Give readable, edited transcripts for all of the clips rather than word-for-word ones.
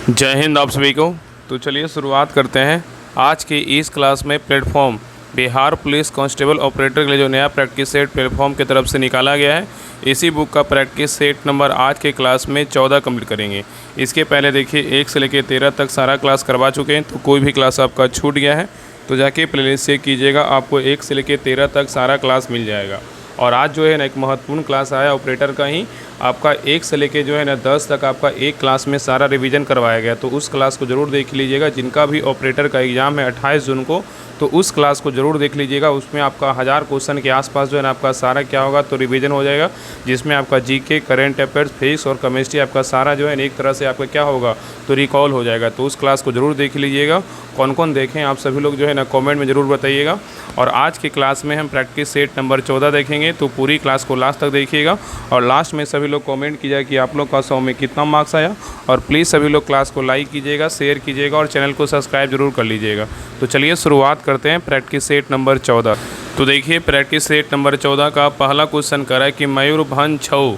जय हिंद आप सभी को। तो चलिए शुरुआत करते हैं आज की इस क्लास में। Platform Bihar police constable operator के लिए जो नया प्रैक्टिस सेट प्लेटफॉर्म की तरफ से निकाला गया है, इसी बुक का प्रैक्टिस सेट नंबर आज के क्लास में 14 कंप्लीट करेंगे। इसके पहले देखिए 1 से लेकर 13 तक सारा क्लास करवा चुके हैं, तो कोई भी क्लास आपका छूट गया है तो जाके प्लेलिस्ट चेक कीजिएगा, आपको 1 से लेकर 13 तक सारा क्लास मिल जाएगा। और आज जो है ना एक महत्वपूर्ण क्लास आया ऑपरेटर का ही, आपका 1 से लेके जो है ना 10 तक आपका एक क्लास में सारा रिवीजन करवाया गया, तो उस क्लास को ज़रूर देख लीजिएगा। जिनका भी ऑपरेटर का एग्ज़ाम है 28 जून को, तो उस क्लास को ज़रूर देख लीजिएगा। उसमें आपका 1000 क्वेश्चन के आसपास जो है ना आपका सारा क्या होगा तो रिवीजन हो जाएगा, जिसमें आपका जीके, करंट अफेयर्स, फिजिक्स और केमिस्ट्री आपका सारा जो है एक तरह से आपका क्या होगा तो रिकॉल हो जाएगा। तो उस क्लास को ज़रूर देख लीजिएगा। कौन कौन देखें आप सभी लोग जो है ना कमेंट में ज़रूर बताइएगा। और आज की क्लास में हम प्रैक्टिस सेट नंबर 14 देखेंगे, तो पूरी क्लास को लास्ट तक देखिएगा। और लास्ट में सभी लोग कमेंट कीजिएगा कि आप लोग का 100 में कितना मार्क्स आया। और प्लीज़ सभी लोग क्लास को लाइक कीजिएगा, शेयर कीजिएगा और चैनल को सब्सक्राइब जरूर कर लीजिएगा। तो चलिए शुरुआत करते हैं प्रैक्टिस सेट नंबर 14। तो देखिए प्रैक्टिस सेट नंबर 14 का पहला क्वेश्चन कर रहा है कि मयूरभंज छऊ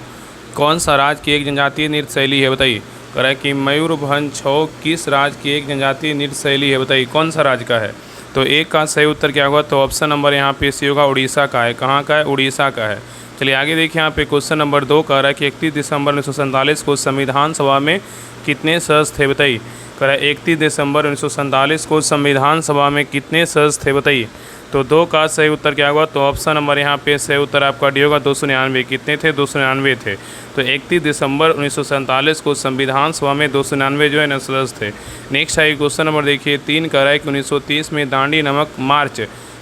कौन सा राज्य की एक जनजातीय नृत्य शैली है, बताइए। कह रहा है कि मयूरभंज छऊ किस राज्य की एक जनजातीय नृत्य शैली है, बताइए कौन सा राज्य का है। तो एक का सही उत्तर क्या होगा, तो ऑप्शन नंबर यहाँ पे सी होगा, उड़ीसा का है। कहाँ का है, उड़ीसा का है। चलिए आगे देखिए, यहाँ पे क्वेश्चन नंबर 2 कह रहा है कि 31 दिसंबर 1947 को संविधान सभा में कितने सदस्य थे, बताइए। कह रहा है 31 दिसंबर 1947 को संविधान सभा में कितने सदस्य थे, बताइए। तो 2 का सही उत्तर क्या होगा, तो ऑप्शन नंबर यहाँ पे सही उत्तर आपका डी होगा, 299। कितने थे, 299 थे। तो 31 दिसंबर 1947 को संविधान सभा में 299 जो है ना सदस्य थे। नेक्स्ट है क्वेश्चन नंबर देखिए 3 कह रहा है कि 1930 में दांडी नमक मार्च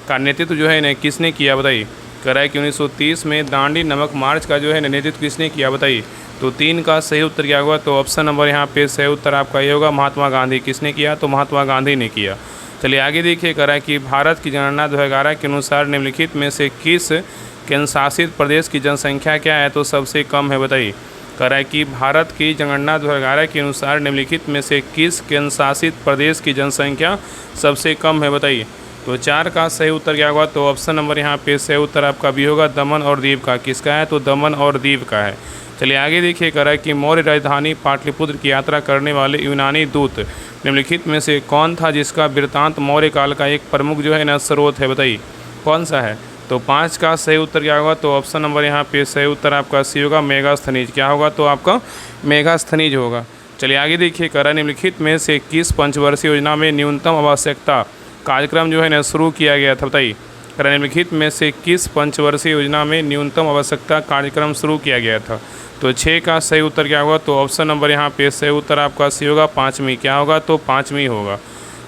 का नेतृत्व जो है ना किसने किया, बताइए। कह रहा है कि 1930 में दांडी नमक मार्च का जो है नेतृत्व किसने किया, बताइए। तो 3 का सही उत्तर क्या होगा, तो ऑप्शन नंबर यहाँ पे सही उत्तर आपका ये होगा, महात्मा गांधी। किसने किया, तो महात्मा गांधी ने किया। चलिए आगे देखिए, कह रहा है कि भारत की जनगणना 2011 के अनुसार निम्नलिखित में से किस केंद्र शासित प्रदेश की जनसंख्या क्या है, तो सबसे कम है, बताइए। कह रहा है कि भारत की जनगणना 2011 के अनुसार निम्नलिखित में से किस केंद्र शासित प्रदेश की जनसंख्या सबसे कम है, बताइए। तो 4 का सही उत्तर क्या होगा, तो ऑप्शन नंबर यहाँ पे सही उत्तर आपका भी होगा, दमन और दीव का। किसका है, तो दमन और दीव का है। चलिए आगे देखिए, कह रहा है कि मौर्य राजधानी पाटलिपुत्र की यात्रा करने वाले यूनानी दूत निम्नलिखित में से कौन था जिसका वृत्तांत मौर्य काल का एक प्रमुख जो है ना स्रोत है, बताइए कौन सा है। तो 5 का सही उत्तर क्या होगा, तो ऑप्शन नंबर यहाँ पे सही उत्तर आपका सी होगा, मेगास्थनीज। क्या होगा, तो आपका मेगास्थनीज होगा। चलिए आगे देखिए, कह रहा है निम्नलिखित में से किस पंचवर्षीय योजना में न्यूनतम आवश्यकता कार्यक्रम जो है ना शुरू किया गया था, बताइए। कह रहा है निम्नलिखित में से किस पंचवर्षीय योजना में न्यूनतम आवश्यकता कार्यक्रम शुरू किया गया था। तो 6 का सही उत्तर क्या होगा, तो ऑप्शन नंबर यहाँ पे सही उत्तर आपका सी होगा, 5वीं। क्या होगा, तो 5वीं होगा।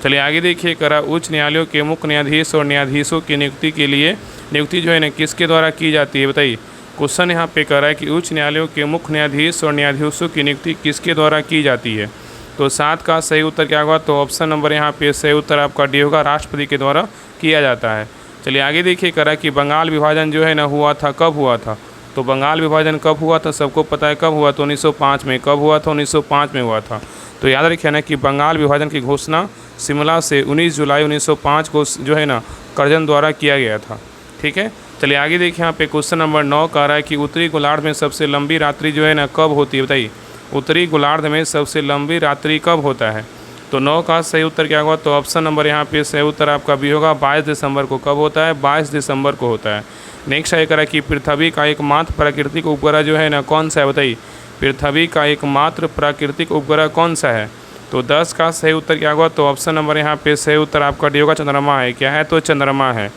चलिए आगे देखिए, करा उच्च न्यायालयों के मुख्य न्यायाधीश और न्यायाधीशों की नियुक्ति के लिए नियुक्ति जो है ना किसके द्वारा की जाती है, बताइए। क्वेश्चन यहाँ पे कह रहा है कि उच्च न्यायालयों के मुख्य न्यायाधीश और न्यायाधीशों की नियुक्ति किसके द्वारा की जाती है। तो 7 का सही उत्तर क्या होगा, तो ऑप्शन नंबर यहाँ पे सही उत्तर आपका डी होगा, राष्ट्रपति के द्वारा किया जाता है। चलिए आगे देखिए, कह रहा है कि बंगाल विभाजन जो है ना हुआ था, कब हुआ था। तो बंगाल विभाजन कब हुआ था, सबको पता है कब हुआ, तो 1905 में। कब हुआ था, 1905 में हुआ था। तो याद रखिए ना कि बंगाल विभाजन की घोषणा शिमला से 19 जुलाई 1905 को जो है ना कर्जन द्वारा किया गया था, ठीक है। चलिए आगे देखिए, यहाँ पे क्वेश्चन नंबर 9 कह रहा है कि उत्तरी गोलार्ध में सबसे लंबी रात्रि जो है ना कब होती है, बताइए। उत्तरी गोलार्ध में सबसे लंबी रात्रि कब होता है। तो 9 का सही उत्तर क्या होगा, तो ऑप्शन नंबर यहाँ पे सही उत्तर आपका भी होगा, 22 दिसंबर को। कब होता है, 22 दिसंबर को होता है। नेक्स्ट है कह रहा है कि पृथ्वी का एकमात्र प्राकृतिक उपग्रह जो है ना कौन सा है, बताइए। पृथ्वी का एकमात्र प्राकृतिक उपग्रह कौन सा है। तो 10 का सही उत्तर क्या होगा, तो ऑप्शन नंबर यहाँ पे सही उत्तर आपका डी होगा, चंद्रमा है। क्या है, तो चंद्रमा है।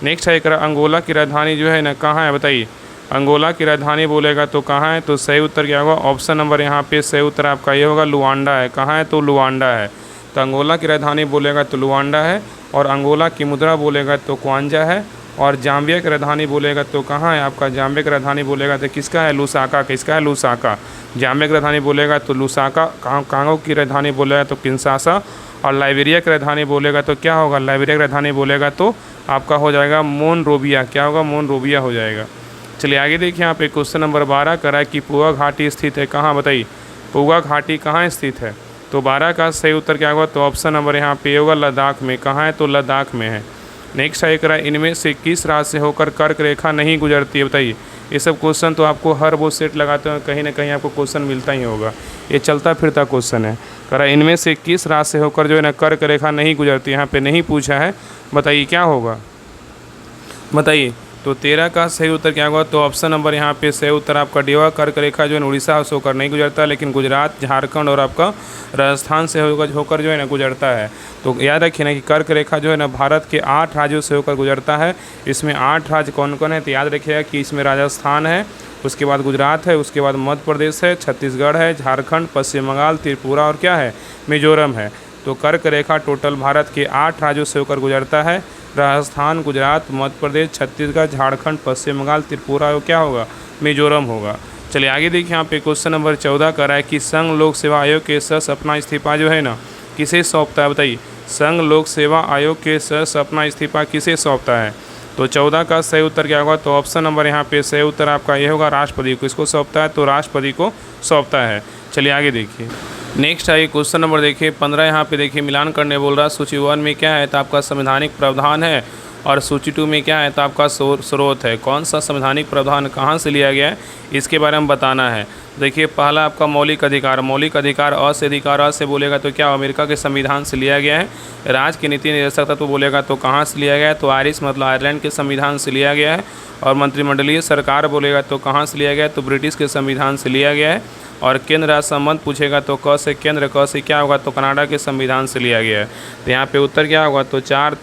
नेक्स्ट है कह रहा अंगोला की राजधानी जो है ना कहाँ है, बताइए। अंगोला की राजधानी बोलेगा तो कहाँ है, तो सही उत्तर क्या होगा, ऑप्शन नंबर यहाँ पे सही उत्तर आपका ये होगा, लुआंडा है। कहाँ है, तो लुआंडा है। तो अंगोला की राजधानी बोलेगा तो लुआंडा है, और अंगोला की मुद्रा बोलेगा तो क्वांजा है, और जाम्बिया की राजधानी बोलेगा तो कहाँ है आपका, जाम्बिया की राजधानी बोलेगा तो किसका है, लुसाका। किसका है, लुसाका। जाम्बिया की राजधानी बोलेगा तो लुसाका। कांगो की राजधानी बोलेगा तो किंशासा, और लाइबेरिया की राजधानी बोलेगा तो क्या होगा, लाइबेरिया की राजधानी बोलेगा तो आपका हो जाएगा मोनरोविया। क्या होगा, मोनरोविया हो जाएगा। चलिए आगे देखिए, यहाँ पे क्वेश्चन नंबर 12 करा है कि पुआ घाटी स्थित है कहाँ, बताइए। पुआ घाटी कहाँ स्थित है। तो 12 का सही उत्तर क्या होगा, तो ऑप्शन नंबर यहाँ पे होगा, लद्दाख में। कहाँ है, तो लद्दाख में है। नेक्स्ट है करा इनमें से किस राज्य से होकर कर्क रेखा नहीं गुजरती है, बताइए। ये सब क्वेश्चन तो आपको हर वो सेट लगाते हैं कहीं ना कहीं आपको क्वेश्चन मिलता ही होगा। ये चलता फिरता क्वेश्चन है। कह रहा है इनमें से किस राशि से होकर जो है ना कर्क रेखा नहीं गुजरती, यहाँ पे नहीं पूछा है, बताइए क्या होगा, बताइए। तो 13 का सही उत्तर क्या होगा, तो ऑप्शन नंबर यहाँ पे सही उत्तर आपका डी होगा। कर्क रेखा जो है उड़ीसा से होकर नहीं गुजरता, लेकिन गुजरात, झारखंड और आपका राजस्थान से होकर जो है ना गुजरता है। तो याद रखिए ना कि कर्क रेखा जो है ना भारत के 8 राज्यों से होकर गुजरता है। इसमें 8 राज्य कौन कौन है, तो याद रखिएगा कि इसमें राजस्थान है, उसके बाद गुजरात है, उसके बाद मध्य प्रदेश है, छत्तीसगढ़ है, झारखंड, पश्चिम बंगाल, त्रिपुरा और क्या है, मिजोरम है। तो कर्क रेखा टोटल भारत के 8 राज्यों से होकर गुजरता है। राजस्थान, गुजरात, मध्य प्रदेश, छत्तीसगढ़, झारखंड, पश्चिम बंगाल, त्रिपुरा और क्या होगा, मिजोरम होगा। चलिए आगे देखिए, यहाँ पे क्वेश्चन नंबर 14 कर रहा है कि संघ लोक सेवा आयोग के सदस्य अपना इस्तीफा जो है ना किसे सौंपता है, बताइए। संघ लोक सेवा आयोग के सदस्य अपना इस्तीफा किसे सौंपता है, तो 14 का सही उत्तर क्या होगा, तो ऑप्शन नंबर यहाँ पे सही उत्तर आपका ये होगा, राष्ट्रपति को। इसको सौंपता है तो राष्ट्रपति को सौंपता है। चलिए आगे देखिए, नेक्स्ट आइए क्वेश्चन नंबर देखिए 15। यहाँ पे देखिए मिलान करने बोल रहा है। सूची 1 में क्या है, तो आपका संवैधानिक प्रावधान है, और सूची 2 में क्या है, तो आपका स्रोत है। कौन सा संवैधानिक प्रावधान कहाँ से लिया गया है, इसके बारे में बताना है। देखिए पहला आपका मौलिक अधिकार, मौलिक अधिकार अ से अधिकार, अ से बोलेगा तो क्या, अमेरिका के संविधान से लिया गया है। राज्य की नीति निर्देशक तत्व बोलेगा तो कहाँ से लिया गया है, तो आयरिश मतलब आयरलैंड के संविधान से लिया गया है। और मंत्रिमंडलीय सरकार बोलेगा तो कहाँ से लिया गया है, तो ब्रिटिश के संविधान से लिया गया है। और केंद्र राज्य संबंध पूछेगा तो क से केंद्र, क से क्या होगा, तो कनाडा के संविधान से लिया गया है। तो यहाँ पे उत्तर क्या होगा, तो 4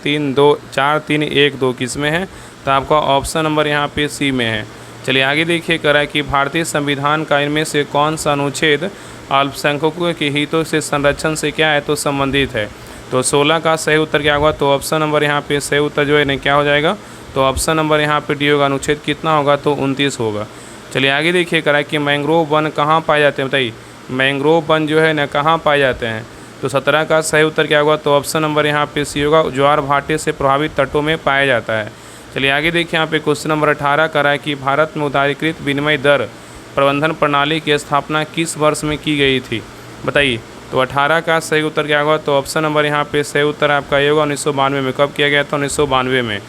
3 1 2 किस में है, तो आपका ऑप्शन नंबर यहाँ पे सी में है। चलिए आगे देखिए, कह रहा है कि भारतीय संविधान का इनमें से कौन सा अनुच्छेद अल्पसंख्यकों के हितों से संरक्षण से क्या है, तो संबंधित है। तो 16 का सही उत्तर क्या होगा, तो ऑप्शन नंबर यहाँ पे सही उत्तर जो है ना क्या हो जाएगा, तो ऑप्शन नंबर यहाँ पे डी होगा। अनुच्छेद कितना होगा, तो 29 होगा। चलिए आगे देखिए, कह रहा है कि मैंग्रोव वन कहाँ पाए जाते हैं, बताइए। मैंग्रोव वन जो है ना कहाँ पाए जाते हैं, तो 17 का सही उत्तर क्या होगा, तो ऑप्शन नंबर यहाँ पे सी होगा। ज्वार भाटे से प्रभावित तटों में पाया जाता है। चलिए आगे देखिए, यहाँ पे क्वेश्चन नंबर 18 कर रहा है कि भारत में उदारीकृत विनिमय दर प्रबंधन प्रणाली की स्थापना किस वर्ष में की गई थी, बताइए। तो 18 का सही उत्तर क्या होगा, तो ऑप्शन नंबर यहाँ पे सही उत्तर आपका ये होगा 1992 में। कब किया गया था, 1992 में।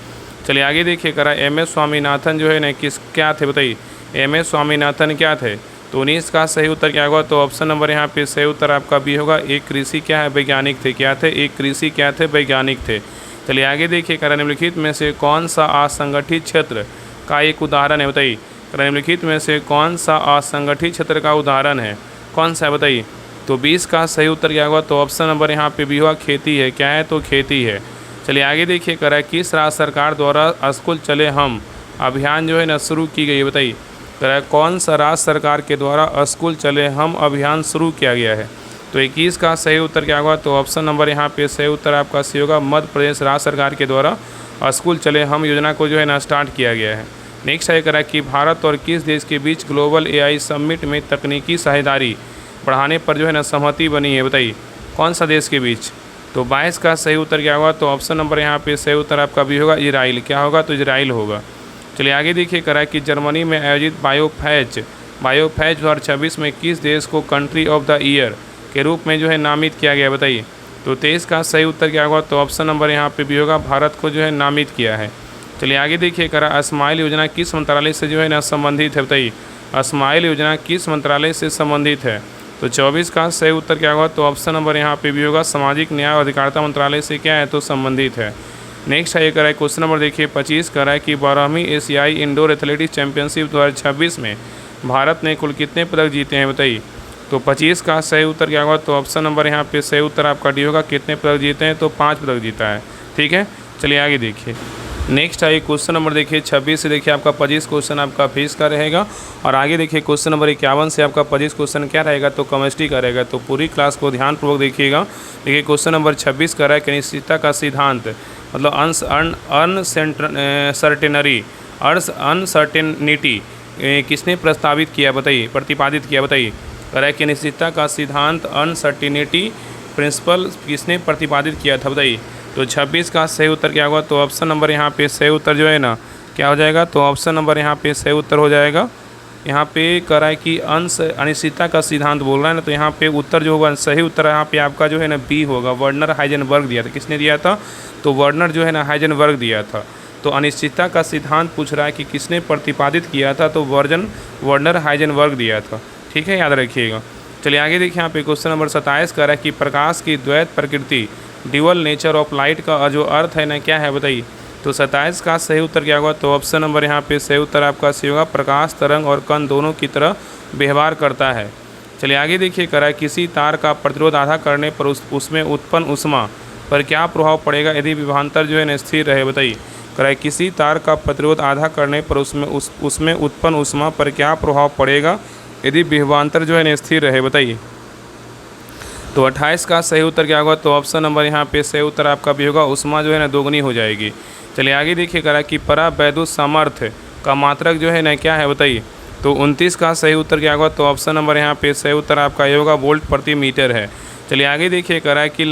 चलिए आगे देखिए, कह रहा है एम एस स्वामीनाथन जो है ना किस क्या थे, बताइए। एम एस स्वामीनाथन क्या थे, तो 19 का सही उत्तर क्या होगा, तो ऑप्शन नंबर यहाँ पे सही उत्तर आपका बी होगा। एक कृषि क्या है, वैज्ञानिक थे। क्या थे, एक कृषि क्या थे, वैज्ञानिक थे। चलिए आगे देखिए, कह रहा है निम्नलिखित में से कौन सा असंगठित क्षेत्र का एक उदाहरण है, बताइए। कह रहा है निम्नलिखित में से कौन सा असंगठित क्षेत्र का उदाहरण है, कौन सा है, बताइए। तो 20 का सही उत्तर क्या होगा, तो ऑप्शन नंबर यहाँ पे बी होगा, खेती है। क्या है, तो खेती है। चलिए आगे देखिए, कह रहा है किस राज्य सरकार द्वारा स्कूल चले हम अभियान जो है ना शुरू की गई है, बताइए। कह रहा है कौन सा राज्य सरकार के द्वारा स्कूल चले हम अभियान शुरू किया गया है, तो 21 का सही उत्तर क्या होगा, तो ऑप्शन नंबर यहाँ पे सही उत्तर आपका सी होगा। मध्य प्रदेश राज्य सरकार के द्वारा स्कूल चले हम योजना को जो है ना स्टार्ट किया गया है। नेक्स्ट है, कह रहा है कि भारत और किस देश के बीच ग्लोबल एआई समिट में तकनीकी साझेदारी बढ़ाने पर जो है ना सहमति बनी है, बताइए। कौन सा देश के बीच, तो 22 का सही उत्तर क्या होगा, तो ऑप्शन नंबर यहाँ पे सही उत्तर आपका भी होगा, इजराइल। क्या होगा, तो इजराइल होगा। चलिए आगे देखिए, कह रहा है कि जर्मनी में आयोजित बायोफेज 2026 में किस देश को कंट्री ऑफ द ईयर के रूप में जो है नामित किया गया, बताइए। तो 23 का सही उत्तर क्या होगा, तो ऑप्शन नंबर यहाँ पे भी होगा, भारत को जो है नामित किया है। चलिए आगे देखिए, कह रहा है स्माइल योजना किस मंत्रालय से जो है ना संबंधित है, बताइए। स्माइल योजना किस मंत्रालय से संबंधित है, तो 24 का सही उत्तर क्या होगा, तो ऑप्शन नंबर यहाँ पे भी होगा, सामाजिक न्याय और अधिकारिता मंत्रालय से क्या है, तो संबंधित है। नेक्स्ट है, कह रहा है क्वेश्चन नंबर देखिए 25 कह रहा है कि 12वीं एशियाई इंडोर एथलेटिक्स चैंपियनशिप 2026 में भारत ने कुल कितने पदक जीते हैं, बताइए। तो 25 का सही उत्तर क्या होगा, तो ऑप्शन नंबर यहाँ पे सही उत्तर आपका डी होगा। कितने पदक जीते हैं, तो 5 पदक जीता है। ठीक है, चलिए आगे देखिए। नेक्स्ट आइए क्वेश्चन नंबर देखिए 26 से देखिए आपका 25 क्वेश्चन आपका फिजिक्स का रहेगा। और आगे देखिए क्वेश्चन नंबर 51 से आपका 25 क्वेश्चन क्या रहेगा, तो केमिस्ट्री का रहेगा। तो पूरी क्लास को ध्यानपूर्वक देखिएगा। देखिए क्वेश्चन नंबर 26 का रहा है कि अनिश्चितता का सिद्धांत मतलब अनसर्टेनिटी किसने प्रस्तावित किया, बताइए, प्रतिपादित किया, बताइए। कह रहा है कि अनिश्चितता का सिद्धांत अनसर्टेनिटी प्रिंसिपल किसने प्रतिपादित किया था, बताइए। तो 26 का सही उत्तर क्या होगा, तो ऑप्शन नंबर यहाँ पे सही उत्तर जो है ना क्या हो जाएगा, तो ऑप्शन नंबर यहाँ पे सही उत्तर हो जाएगा। यहाँ पे कह रहा है कि अनिश्चितता का सिद्धांत बोल रहा है ना, तो यहाँ पे उत्तर जो होगा सही उत्तर यहाँ पे आपका जो है ना बी होगा। वर्नर हाइजेनबर्ग दिया था, किसने दिया था, तो वर्नर जो है ना हाइजेनबर्ग दिया था। तो तो अनिश्चितता का सिद्धांत पूछ रहा है कि किसने प्रतिपादित किया था, तो वर्नर हाइजेनबर्ग दिया था। ठीक है, याद रखिएगा। चलिए आगे देखिए, यहाँ पे क्वेश्चन नंबर 27 कह रहा है कि प्रकाश की द्वैत प्रकृति, ड्यूअल नेचर ऑफ लाइट का जो अर्थ है ना क्या है बताइए। तो 27 का सही उत्तर क्या होगा, तो ऑप्शन नंबर यहाँ पे सही उत्तर आपका सी होगा, प्रकाश तरंग और कण दोनों की तरह व्यवहार करता है। चलिए आगे देखिए, कह रहा है किसी तार का प्रतिरोध आधा करने पर उसमें उत्पन्न ऊष्मा पर क्या प्रभाव पड़ेगा यदि विभवांतर जो है ना स्थिर रहे बताइए। कह रहा है किसी तार का प्रतिरोध आधा करने पर उसमें उत्पन्न ऊष्मा पर क्या प्रभाव पड़ेगा यदि विभवांतर जो है ना स्थिर रहे बताइए। तो 28 का सही उत्तर क्या होगा, तो ऑप्शन नंबर यहाँ पे सही उत्तर आपका भी होगा, ऊष्मा जो है ना दोगुनी हो जाएगी। चलिए आगे देखिए, कह रहा है कि परावैद्युत सामर्थ्य का मात्रक जो है ना क्या है बताइए। तो 29 का सही उत्तर क्या होगा, तो ऑप्शन नंबर यहाँ पे सही उत्तर आपका ये होगा, वोल्ट प्रति मीटर है। चलिए आगे देखिए, कह रहा है कि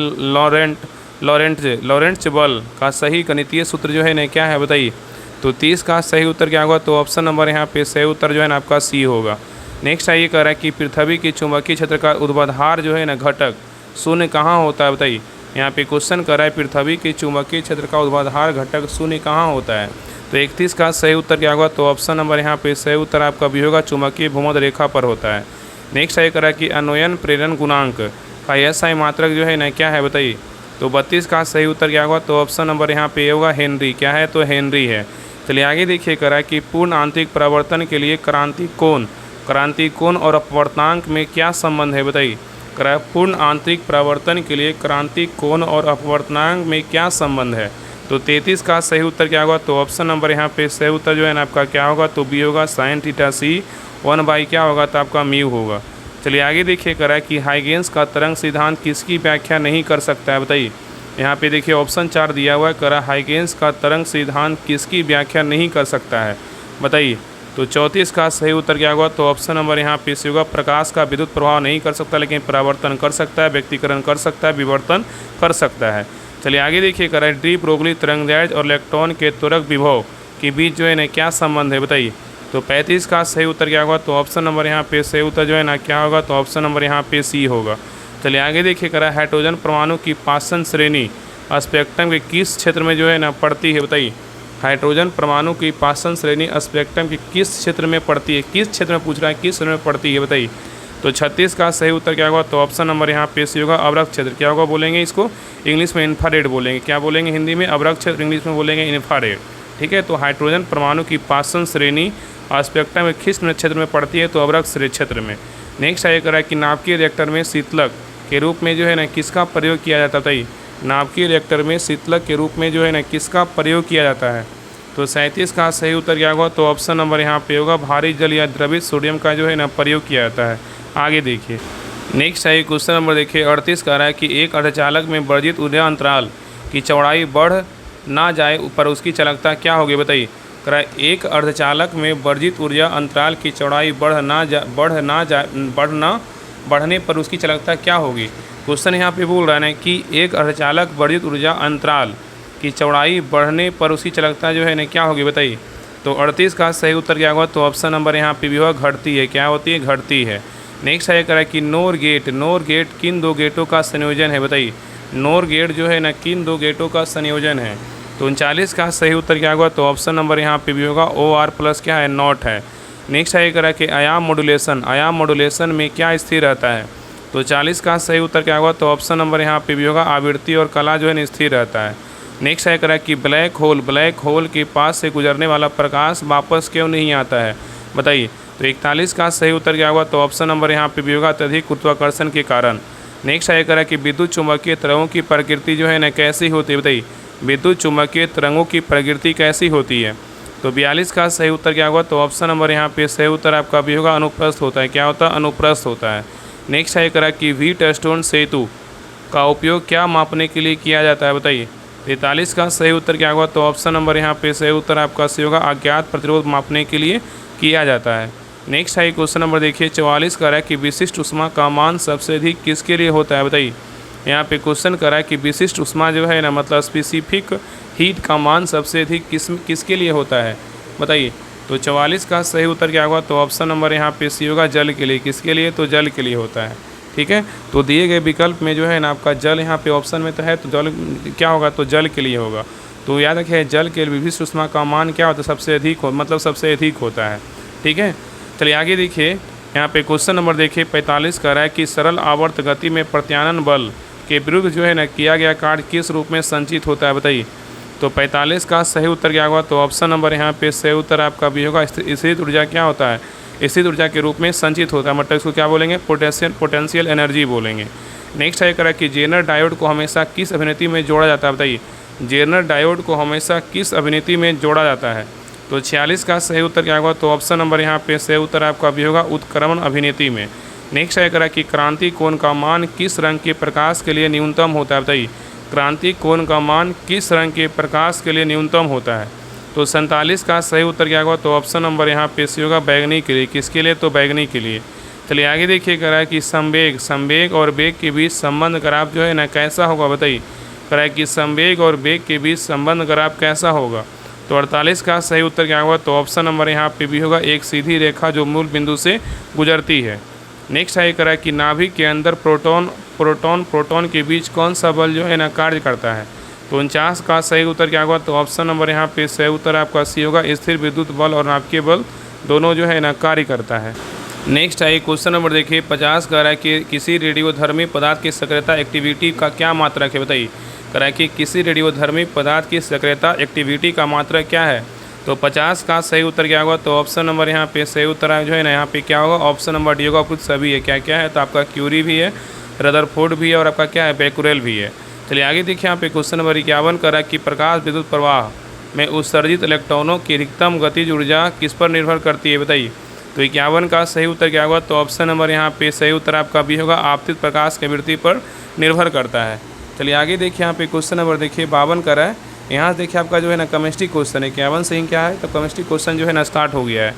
लॉरेंट्ज बल का सही गणितीय सूत्र जो है ना क्या है बताइए। तो 30 का सही उत्तर क्या होगा, तो ऑप्शन नंबर यहाँ पे सही उत्तर जो है ना आपका सी होगा। नेक्स्ट आइए, कह रहा है कि पृथ्वी के चुंबकीय क्षेत्र का ऊर्ध्वाधर जो है ना घटक शून्य कहाँ होता है बताइए। यहाँ पे क्वेश्चन कर रहा है पृथ्वी के चुंबकीय क्षेत्र का ऊर्ध्वाधर घटक शून्य कहाँ होता है। तो 31 का सही उत्तर क्या होगा, तो ऑप्शन नंबर यहाँ पे सही उत्तर आपका भी होगा, चुंबकीय भूमध्य रेखा पर होता है। नेक्स्ट आइए, कह रहा है कि अन्वयन प्रेरण गुणांक का एसआई मात्रक जो है ना क्या है बताइए। तो 32 का सही उत्तर क्या होगा, तो ऑप्शन नंबर यहाँ पे होगा हेनरी। क्या है, तो हेनरी है। चलिए आगे देखिए, कह रहा है कि पूर्ण आंतरिक परावर्तन के लिए क्रांति कोण और अपवर्तनांक में क्या संबंध है बताइए। कह रहा है पूर्ण आंतरिक परावर्तन के लिए क्रांति कोण और अपवर्तनांक में क्या संबंध है। तो 33 का सही उत्तर क्या होगा, तो ऑप्शन नंबर यहाँ पे सही उत्तर जो है ना आपका क्या होगा, तो बी होगा, साइन थीटा सी 1/, क्या होगा, तो आपका म्यू होगा। चलिए आगे देखिए, कह रहा है कि हाइगेंस का तरंग सिद्धांत किसकी व्याख्या नहीं कर सकता है बताइए। यहाँ पे देखिए ऑप्शन 4 दिया हुआ है, कह रहा है हाइगेंस का तरंग सिद्धांत किसकी व्याख्या नहीं कर सकता है बताइए। तो 34 का सही उत्तर क्या होगा, तो ऑप्शन नंबर यहाँ पे सी होगा, प्रकाश का विद्युत प्रभाव नहीं कर सकता लेकिन परावर्तन कर सकता है, व्यक्तिकरण कर सकता है, विवर्तन कर सकता है। चलिए आगे देखिए, कह रहा है डी ब्रोगली तरंगदैर्घ्य और इलेक्ट्रॉन के त्वरक विभव के बीच जो है ना क्या संबंध है बताइए। तो 35 का सही उत्तर क्या होगा, तो ऑप्शन नंबर यहाँ पे सही उत्तर जो है ना क्या होगा, तो ऑप्शन नंबर यहाँ पे सी होगा। चलिए आगे देखिए, कह रहा है हाइड्रोजन परमाणु की पाषण श्रेणी स्पेक्ट्रम के किस क्षेत्र में जो है ना पड़ती है बताइए। हाइड्रोजन परमाणु की पाषण श्रेणी स्पेक्ट्रम के किस क्षेत्र में पड़ती है, किस क्षेत्र में पूछ रहा है, किस क्षेत्र में पड़ती है बताइए। तो 36 का सही उत्तर क्या होगा, तो ऑप्शन नंबर यहाँ पे सी होगा, अवरक्त क्षेत्र। क्या होगा बोलेंगे इसको, इंग्लिश में इंफ्रारेड बोलेंगे। क्या बोलेंगे हिंदी में, अवरक्त क्षेत्र, इंग्लिश में बोलेंगे इंफ्रारेड। ठीक है, तो हाइड्रोजन परमाणु की पाषण श्रेणी स्पेक्ट्रम में किस क्षेत्र में पड़ती है, तो अवरक्त क्षेत्र में। नेक्स्ट आया करा कि नाभिकीय रिएक्टर में शीतलक के रूप में जो है ना किसका प्रयोग किया जाता था। नाभिकीय रिएक्टर में शीतलक के रूप में जो है ना किसका प्रयोग किया जाता है। तो 37 का सही उत्तर क्या होगा, तो ऑप्शन नंबर यहाँ पे होगा, भारी जल या द्रवित सोडियम का जो है ना प्रयोग किया जाता है। आगे देखिए, नेक्स्ट है क्वेश्चन नंबर देखिए 38 कह रहा है कि एक अर्धचालक में वर्जित ऊर्जा अंतराल की चौड़ाई बढ़ ना जाए पर उसकी चालकता क्या होगी बताइए। कह रहा है एक अर्धचालक में वर्जित ऊर्जा अंतराल की चौड़ाई बढ़ने पर उसकी चालकता क्या होगी। क्वेश्चन यहाँ पे बोल रहा है कि एक अर्धचालक वर्जित ऊर्जा अंतराल की चौड़ाई बढ़ने पर उसकी चालकता जो है ना क्या होगी बताइए। तो 38 का सही उत्तर क्या होगा, तो ऑप्शन नंबर यहाँ पे भी होगा, घटती है। क्या होती है, घटती है। नेक्स्ट है कह रहा है कि नोर गेट किन दो गेटों का संयोजन है बताइए। नोर गेट जो है ना किन दो गेटों का संयोजन है। तो 39 का सही उत्तर क्या होगा, तो ऑप्शन नंबर यहाँ पे भी होगा, OR प्लस क्या है, नॉट है। नेक्स्ट है कह रहा है कि आयाम मॉड्यूलेशन में क्या स्थिर रहता है। तो 40 का सही उत्तर क्या होगा, तो ऑप्शन नंबर यहाँ पे भी होगा, आवृत्ति और कला जो है स्थिर रहता है। नेक्स्ट है कह रहा है कि ब्लैक होल के पास से गुजरने वाला प्रकाश वापस क्यों नहीं आता है बताइए। तो 41 का सही उत्तर क्या होगा, तो ऑप्शन नंबर यहाँ पे भी होगा, अत्यधिक गुरुत्वाकर्षण के कारण। नेक्स्ट है कह रहा है कि विद्युत चुम्बकीय तरंगों की प्रकृति जो है ना कैसी होती है बताइए। विद्युत चुम्बकीय तरंगों की प्रकृति कैसी होती है। तो 42 का सही उत्तर क्या होगा, तो ऑप्शन नंबर यहाँ पे सही उत्तर आपका भी होगा, अनुप्रस्थ होता है। क्या होता है, अनुप्रस्थ होता है। नेक्स्ट है कह रहा है कि व्हीटस्टोन सेतु का उपयोग क्या मापने के लिए किया जाता है बताइए। 43 का सही उत्तर क्या होगा, तो ऑप्शन नंबर यहाँ पे सही उत्तर आपका सही होगा, अज्ञात प्रतिरोध मापने के लिए किया जाता है। नेक्स्ट है क्वेश्चन नंबर देखिए 44 कह रहा है कि विशिष्ट ऊष्मा का मान सबसे अधिक किसके लिए होता है बताइए। यहाँ पे क्वेश्चन कर रहा है कि विशिष्ट ऊष्मा जो है ना मतलब स्पेसिफिक हीट का मान सबसे अधिक किसके लिए होता है बताइए। तो 44 का सही उत्तर क्या होगा, तो ऑप्शन नंबर यहाँ पे सी होगा, जल के लिए। किसके लिए, तो जल के लिए होता है। ठीक है, तो दिए गए विकल्प में जो है ना आपका जल यहाँ पे ऑप्शन में तो है, तो जल क्या होगा, तो जल के लिए होगा। तो याद रखिए जल के विशिष्ट ऊष्मा का मान क्या होता है, सबसे अधिक मतलब सबसे अधिक होता है। ठीक है, चलिए आगे देखिए, यहाँ पे क्वेश्चन नंबर देखिए 45 कह रहा है कि सरल आवर्त गति में प्रत्यानयन बल के विरुद्ध जो है ना किया गया कार्य किस रूप में संचित होता है, बताइए। तो 45 का सही उत्तर क्या होगा, तो ऑप्शन नंबर यहाँ पे सही उत्तर आपका भी होगा। स्थिर ऊर्जा क्या होता है, स्थिर ऊर्जा के रूप में संचित होता है, मतलब इसको क्या बोलेंगे, पोटेंशियल एनर्जी बोलेंगे। नेक्स्ट है करा कि जेनर डायोड को हमेशा किस अभिनेति में जोड़ा जाता है, बताइए। जेनर डायोड को हमेशा किस अभिनेति में जोड़ा जाता है, तो 46 का सही उत्तर क्या होगा, तो ऑप्शन नंबर यहाँ पे सही उत्तर आपका भी होगा उत्क्रमण अभिनेति में। नेक्स्ट है करा कि क्रांति कोण का मान किस रंग के प्रकाश के लिए न्यूनतम होता है, बताइए। क्रांति कोण का मान किस रंग के प्रकाश के लिए न्यूनतम होता है, तो 47 का सही उत्तर क्या होगा, तो ऑप्शन नंबर यहाँ पे सही होगा बैगनी के लिए। किसके लिए, तो बैगनी के लिए। चलिए आगे देखिए करा कि संवेग और वेग के बीच संबंध ग्राफ जो है ना कैसा होगा, बताइए। करा कि संवेग और वेग के बीच संबंध ग्राफ कैसा होगा, तो 48 का सही उत्तर क्या होगा, तो ऑप्शन नंबर यहाँ पे भी होगा एक सीधी रेखा जो मूल बिंदु से गुजरती है। नेक्स्ट है करा कि नाभिक के अंदर प्रोटॉन के बीच कौन सा बल जो है ना कार्य करता है, तो 49 का सही उत्तर क्या होगा, तो ऑप्शन नंबर यहाँ पे सही उत्तर आपका सी होगा स्थिर विद्युत बल और नाभिकीय बल दोनों जो है ना कार्य करता है। नेक्स्ट है क्वेश्चन नंबर देखिए 50 कह रहा है कि किसी रेडियोधर्मी पदार्थ की सक्रियता एक्टिविटी का क्या मात्रक है, बताइए। कह रहा है कि किसी रेडियोधर्मी पदार्थ की सक्रियता एक्टिविटी का मात्रक क्या है, तो 50 का सही उत्तर क्या होगा, तो ऑप्शन नंबर यहाँ पे सही उत्तर जो है ना यहाँ पे क्या होगा, ऑप्शन नंबर डी होगा। कुछ सभी है, क्या क्या है, तो आपका क्यूरी भी है, रदरफोर्ड भी है और आपका क्या है, बेकुरेल भी है। चलिए आगे देखिए यहाँ पे क्वेश्चन नंबर 51 कर रहा है कि प्रकाश विद्युत प्रवाह में उत्सर्जित इलेक्ट्रॉनों की अधिकतम गतिज ऊर्जा किस पर निर्भर करती है, बताइए। तो 51 का सही उत्तर क्या होगा, तो ऑप्शन नंबर यहाँ पे सही उत्तर आपका भी होगा आपतित प्रकाश की आवृत्ति पर निर्भर करता है। चलिए आगे देखिए यहाँ पे क्वेश्चन नंबर देखिए 52 कर रहा है। यहाँ से देखिए आपका जो है ना केमिस्ट्री क्वेश्चन है। 51 से ही क्या है, तो केमिस्ट्री क्वेश्चन जो है ना स्टार्ट हो गया है।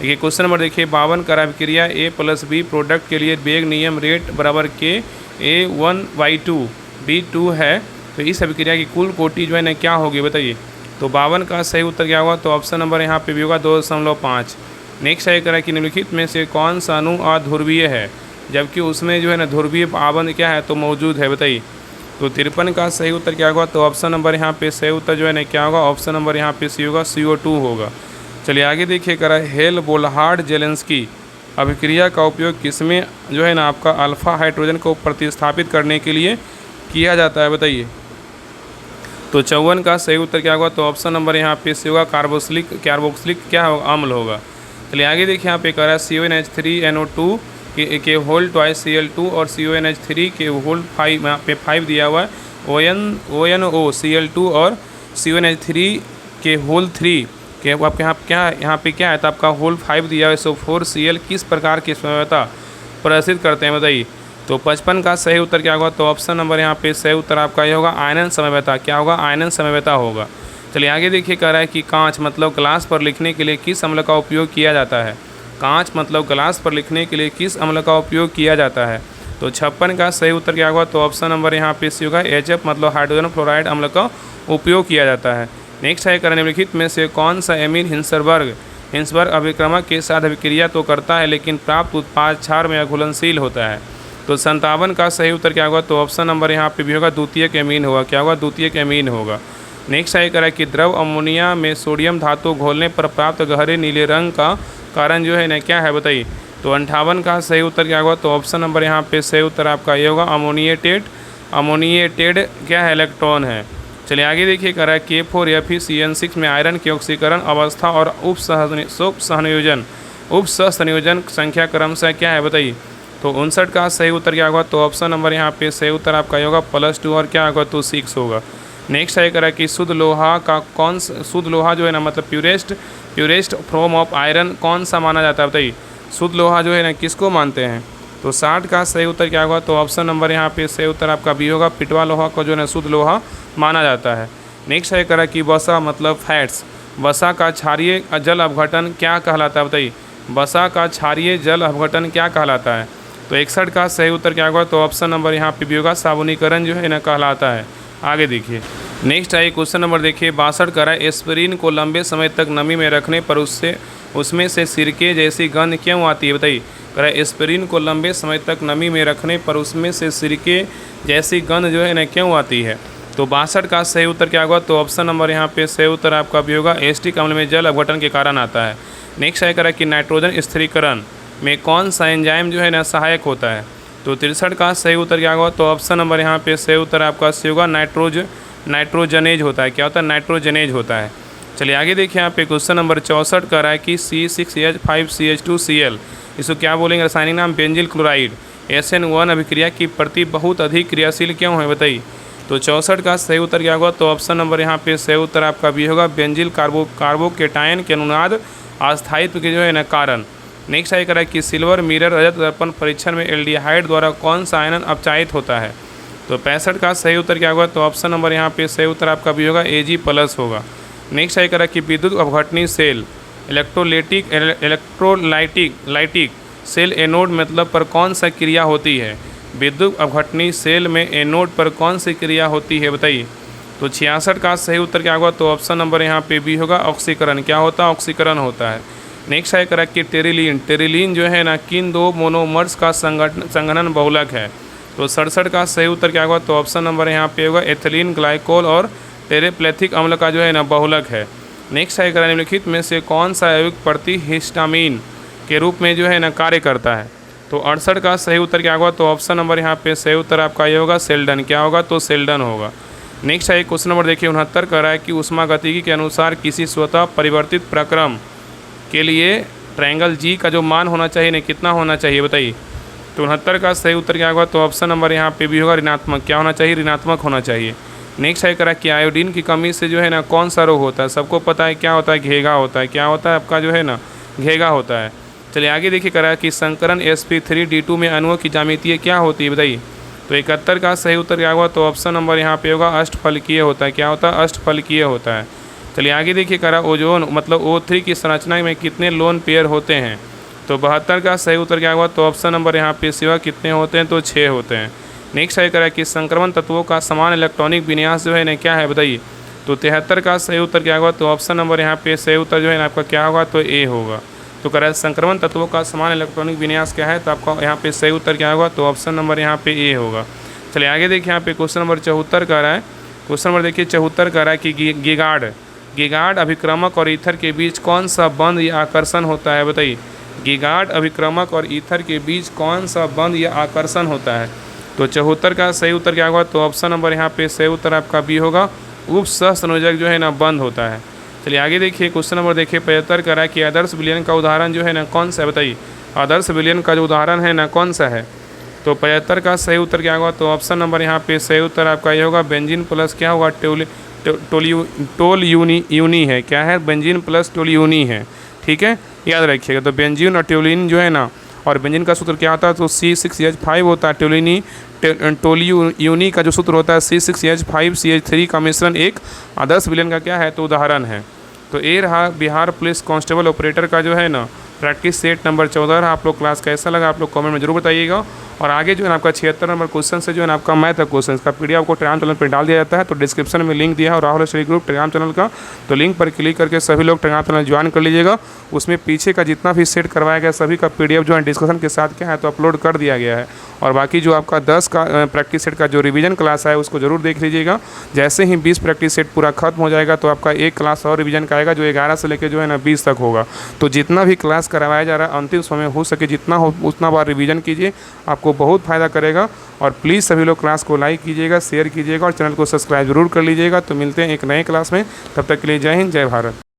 देखिए क्वेश्चन नंबर देखिए 52 कर अभिक्रिया A+B प्रोडक्ट के लिए वेग नियम रेट बराबर के A1/2 B2 है, तो इस अभिक्रिया की कुल कोटि जो है ना क्या होगी, बताइए। तो 52 का सही उत्तर क्या होगा, तो ऑप्शन नंबर यहाँ पे भी होगा 2.5। नेक्स्ट है करा कि निम्नलिखित में से कौन सा अणु अध्रुवीय है जबकि उसमें जो है ना ध्रुवीय आबंध क्या है, तो मौजूद है, बताइए। तो 53 का सही उत्तर क्या होगा, तो ऑप्शन नंबर यहाँ पे सही उत्तर जो है ना क्या होगा, ऑप्शन नंबर यहाँ पे सी होगा CO2 होगा। चलिए आगे देखिए करा हेल-बोलहार्ड-जेलेंस्की अभिक्रिया का उपयोग किसमें जो है ना आपका अल्फा हाइड्रोजन को प्रतिस्थापित करने के लिए किया जाता है, बताइए। तो 54 का सही उत्तर क्या होगा, तो ऑप्शन नंबर यहाँ पे सी होगा कार्बोक्सिलिक क्या होगा, अम्ल होगा। चलिए आगे देखिए यहाँ पे कह रहा है CONH3NO2 के होल ट्वाइस Cl2 और CONH3 के होल 5 यहाँ पे 5 दिया हुआ है। ONO Cl2 और CONH3 के होल 3 के आपके यहाँ पे क्या है, तो आपका होल 5 दिया हुआ है। सो 4Cl किस प्रकार की समवेता प्रदर्शित करते हैं, बताइए। तो 55 का सही उत्तर क्या होगा, तो ऑप्शन नंबर यहाँ पे सही उत्तर आपका ये होगा आयनन समवेता। क्या होगा, आयनन समवेता होगा। चलिए आगे देखिए कह रहा है कि कांच मतलब ग्लास पर लिखने के लिए किस अम्ल का उपयोग किया जाता है। कांच मतलब ग्लास पर लिखने के लिए किस अम्ल का उपयोग किया जाता है। तो 56 का सही उत्तर क्या होगा, तो ऑप्शन नंबर यहाँ पे सी होगा HF मतलब हाइड्रोजन फ्लोराइड अम्ल का उपयोग किया जाता है। नेक्स्ट है करें निम्नलिखित में से कौन सा एमीन हिंसबर्ग अभिक्रमक के साथ अभिक्रिया तो करता है लेकिन प्राप्त उत्पाद क्षार में अघुलनशील होता है। तो 57 का सही उत्तर क्या होगा, तो ऑप्शन नंबर यहाँ पे भी होगा द्वितीयक एमीन होगा। क्या होगा, द्वितीयक एमीन होगा। नेक्स्ट है करा कि द्रव अमोनिया में सोडियम धातु घोलने पर प्राप्त गहरे नीले रंग का कारण जो है ना क्या है, बताइए। तो 58 का सही उत्तर क्या होगा, तो ऑप्शन नंबर यहाँ पे सही उत्तर आपका ये होगा अमोनिएटेड क्या है, इलेक्ट्रॉन है। चलिए आगे देखिए करा है K4Fe-CN6 में आयरन की ऑक्सीकरण अवस्था और उप सहसंयोजन संख्या क्रमशः क्या है, बताइए। तो 59 का सही उत्तर क्या होगा, तो ऑप्शन नंबर यहाँ पे सही उत्तर आपका ये होगा +2 और क्या होगा, तो 6 होगा। नेक्स्ट है करा कि शुद्ध लोहा जो है ना मतलब प्यूरेस्ट फॉर्म ऑफ आयरन कौन सा माना जाता है, बताइए। शुद्ध लोहा जो है ना किसको मानते हैं। तो 60 का सही उत्तर क्या होगा, तो ऑप्शन नंबर यहाँ पे सही उत्तर आपका बी होगा पिटवा लोहा को जो है ना शुद्ध लोहा माना जाता है। नेक्स्ट है करा कि वसा मतलब फैट्स, वसा का क्षारीय जल अपघटन क्या कहलाता है, बताइए। वसा का क्षारीय जल अपघटन क्या कहलाता है। तो 61 का सही उत्तर क्या होगा, तो ऑप्शन नंबर यहाँ पे भी होगा साबुनीकरण जो है ना कहलाता है। आगे देखिए नेक्स्ट है क्वेश्चन नंबर देखिए 62 करा एस्पिरिन को लंबे समय तक नमी में रखने पर उसमें से सिरके जैसी गंध क्यों आती है, बताइए। करा एस्पिरिन को लंबे समय तक नमी में रखने पर उसमें से सिरके जैसी गंध जो है ना क्यों आती है। तो 62 का सही उत्तर क्या होगा? तो ऑप्शन नंबर यहाँ पे सही उत्तर आपका भी होगा, एसिटिक अम्ल में जल अपघटन के कारण आता है। नेक्स्ट है करा कि नाइट्रोजन स्थिरीकरण में कौन सा एंजाइम जो है ना सहायक होता है? तो 63 का सही उत्तर क्या होगा? तो ऑप्शन नंबर यहाँ पे सही उत्तर आपका सही होगा, नाइट्रोजनेज होता है। क्या होता है? नाइट्रोजनेज होता है। चलिए आगे देखिए यहाँ पे क्वेश्चन नंबर 64 कर रहा है कि C6H5CH2Cl इसको क्या बोलेंगे? रासायनिक नाम बेंजिल क्लोराइड। SN1 अभिक्रिया की प्रति बहुत अधिक क्रियाशील क्यों है बताइए? तो 64 का सही उत्तर क्या होगा? तो ऑप्शन नंबर यहाँ पे सही उत्तर आपका भी होगा, बेंजिल कार्बोकेटायन के अनुनाद अस्थायित्व के जो है ना कारण। नेक्स्ट है करा कि सिल्वर मिरर रजत दर्पण परीक्षण में एल्डिहाइड द्वारा कौन सा आयन अपचायित होता है? तो 65 का सही उत्तर क्या होगा? तो ऑप्शन नंबर यहाँ पे सही उत्तर आपका भी होगा, Ag+ होगा। नेक्स्ट है करा कि विद्युत अपघटनी सेल इलेक्ट्रोलाइटिक सेल एनोड मतलब पर कौन सा क्रिया होती है? विद्युत अपघटनी सेल में एनोड पर कौन सी क्रिया होती है बताइए? तो 66 का सही उत्तर क्या होगा? तो ऑप्शन नंबर यहाँ पे भी होगा, ऑक्सीकरण। क्या होता है? ऑक्सीकरण होता है। नेक्स्ट है करा कि टेरिलीन जो है ना किन दो मोनोमर्स का संघनन बहुलक है? तो 67 का सही उत्तर क्या होगा? तो ऑप्शन नंबर यहाँ पे होगा, एथिलीन ग्लाइकोल और टेरेप्लेथिक अम्ल का जो है ना बहुलक है। नेक्स्ट है करा निम्नलिखित में से कौन सा अयौगिक प्रतिहिस्टामीन के रूप में जो है ना कार्य करता है? तो 68 का सही उत्तर क्या होगा? तो ऑप्शन नंबर यहाँ पे सही उत्तर आपका ये होगा, सेल्डन। क्या होगा? तो सेल्डन होगा। नेक्स्ट है क्वेश्चन नंबर देखिए 69 कर रहा है कि ऊष्मागतिकी के अनुसार किसी स्वतः परिवर्तित प्रक्रम के लिए ट्रायंगल G का जो मान होना चाहिए ना कितना होना चाहिए बताइए? तो 69 का सही उत्तर क्या होगा? तो ऑप्शन नंबर यहाँ पे भी होगा, ऋणात्मक। क्या होना चाहिए? ऋणात्मक होना चाहिए। नेक्स्ट है करा कि आयोडीन की कमी से जो है ना कौन सा रोग होता है? सबको पता है क्या होता है? घेगा होता है। क्या होता है आपका जो है ना? घेगा होता है। चलिए आगे देखिए करा कि संकरण sp3d2 में अणुओं की ज्यामिति क्या होती है बताइए? तो 71 का सही उत्तर क्या होगा? तो ऑप्शन नंबर यहाँ पे होगा, अष्टफलकीय होता है। क्या होता है? अष्टफलकीय होता है। चलिए आगे देखिए करा ओजोन मतलब O3 की संरचना में कितने लोन पेयर होते हैं? तो 72 का सही उत्तर क्या होगा? तो ऑप्शन नंबर यहाँ पे सिवा कितने होते हैं? तो 6 होते हैं। नेक्स्ट है करा कि संक्रमण तत्वों का समान इलेक्ट्रॉनिक विन्यास जो है ना क्या है बताइए? तो 73 का सही उत्तर क्या होगा? तो ऑप्शन नंबर यहाँ पे सही उत्तर जो है ना आपका क्या होगा? तो A होगा। तो करा संक्रमण तत्वों का समान इलेक्ट्रॉनिक विन्यास क्या है? तो आपका यहाँ पे सही उत्तर क्या होगा? तो ऑप्शन नंबर यहाँ पे A होगा। चलिए आगे देखिए यहाँ पे क्वेश्चन नंबर 74 का रहा है। क्वेश्चन नंबर देखिए 74 का रहा है कि गिगार्ड अभिक्रमक और ईथर के बीच कौन सा बंध या आकर्षण होता है बताइए? गिगार्ड अभिक्रमक और ईथर के बीच कौन सा बंध या आकर्षण होता है? तो 74 का सही उत्तर क्या होगा? तो ऑप्शन नंबर यहाँ पे सही उत्तर आपका B होगा, उपसहसंयोजक जो है ना बंद होता है। चलिए आगे देखिए क्वेश्चन नंबर देखिए 75 का रहा है कि आदर्श विलयन का उदाहरण जो है ना कौन सा है बताइए? आदर्श विलयन का जो उदाहरण है ना कौन सा है? तो 75 का सही उत्तर क्या होगा? तो ऑप्शन नंबर यहाँ पे सही उत्तर आपका ये होगा, बेंजीन प्लस क्या होगा? टोलयूनी है। क्या है? बेंजीन प्लस टोलयूनी है। ठीक है, याद रखिएगा। तो बेंजीन और टोल्यूनी जो है ना, और बेंजीन का सूत्र क्या होता है? तो C6H5 होता है। टोलयूनी का जो सूत्र होता है C6H5CH3 का मिश्रण एक आदर्श विलयन का क्या है? तो उदाहरण है। तो ये रहा बिहार पुलिस कांस्टेबल ऑपरेटर का जो है ना प्रैक्टिस सेट नंबर 14 रहा। आप लोग क्लास कैसा लगा आप लोग कमेंट में जरूर बताइएगा। और आगे जो है ना आपका 76 नंबर क्वेश्चन से जो है ना आपका मैथ क्वेश्चन का PDF आपको टेलीग्राम चैनल पर डाल दिया जाता है। तो डिस्क्रिप्शन में लिंक दिया है और Rahul study group Telegram channel का, तो लिंक पर क्लिक करके सभी लोग टेलीग्राम चैनल ज्वाइन कर लीजिएगा। उसमें पीछे का जितना भी सेट करवाया गया सभी का PDF जो है डिस्कशन के साथ क्या है तो अपलोड कर दिया गया है। और बाकी जो आपका 10 का प्रैक्टिस सेट का जो रिवीजन क्लास है उसको जरूर देख लीजिएगा। जैसे ही 20 प्रैक्टिस सेट पूरा खत्म हो जाएगा तो आपका एक क्लास और रिवीजन का आएगा जो 11 से लेकर जो है ना 20 तक होगा। तो जितना भी क्लास करवाया जा रहा है अंतिम समय हो सके जितना हो उतना बार रिवीजन कीजिए, आपको बहुत फ़ायदा करेगा। और प्लीज़ सभी लोग क्लास को लाइक कीजिएगा, शेयर कीजिएगा और चैनल को सब्सक्राइब जरूर कर लीजिएगा। तो मिलते हैं एक नए क्लास में, तब तक के लिए जय हिंद, जय भारत।